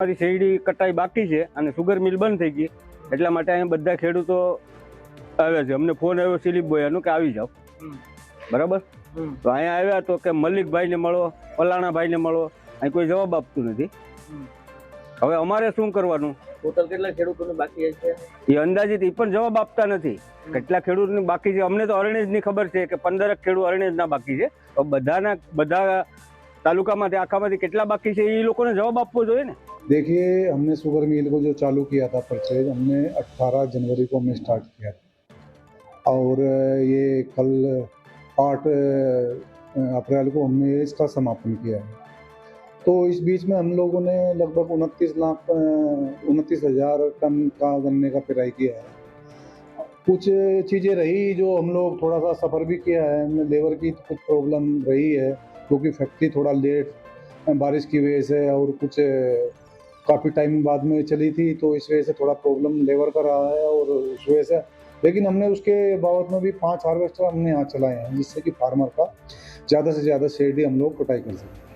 મારી શેરડી કટાઈ બાકી છે અને સુગર મિલ બંધ થઈ ગઈ, એટલા માટે અહીંયા બધા ખેડૂતો આવે છે. અમને ફોન આવ્યો સિલીપ બોયાનો કે આવી જાઓ, બરાબર. તો અહીંયા આવ્યા તો કે મલિકભાઈને મળો, પલાણાભાઈને મળો, અહીં કોઈ જવાબ આપતું નથી. હવે અમારે શું કરવાનું? ટોટલ કેટલા ખેડૂતોને બાકી છે એ અંદાજિત એ પણ જવાબ આપતા નથી. કેટલા ખેડૂતોને બાકી છે અમને તો અરણેજની ખબર છે કે 15 ખેડૂત અરણેજના બાકી છે. તો બધા તાલુકામાંથી આખામાંથી કેટલા બાકી છે એ લોકોને જવાબ આપવો જોઈએ ને. देखिए, हमने शुगर मिल को जो चालू किया था परचेज, हमने 18 जनवरी को हमने स्टार्ट किया था और ये कल 8 अप्रैल को हमने इसका समापन किया है. तो इस बीच में हम लोगों ने लगभग 29,000 टन का गन्ने का पेराई किया है. कुछ चीज़ें रही जो हम लोग थोड़ा सा सफ़र भी किया है. लेबर की कुछ प्रॉब्लम रही है क्योंकि फैक्ट्री थोड़ा लेट बारिश की वजह से और कुछ काफ़ी टाइम बाद में चली थी, तो इस वजह से थोड़ा प्रॉब्लम लेबर का रहा है और उस वजह से. लेकिन हमने उसके बाबत में भी 5 हार्वेस्टर हमने यहाँ चलाए हैं जिससे कि फार्मर का ज़्यादा से ज़्यादा शेरडी हम लोग कटाई कर सकें.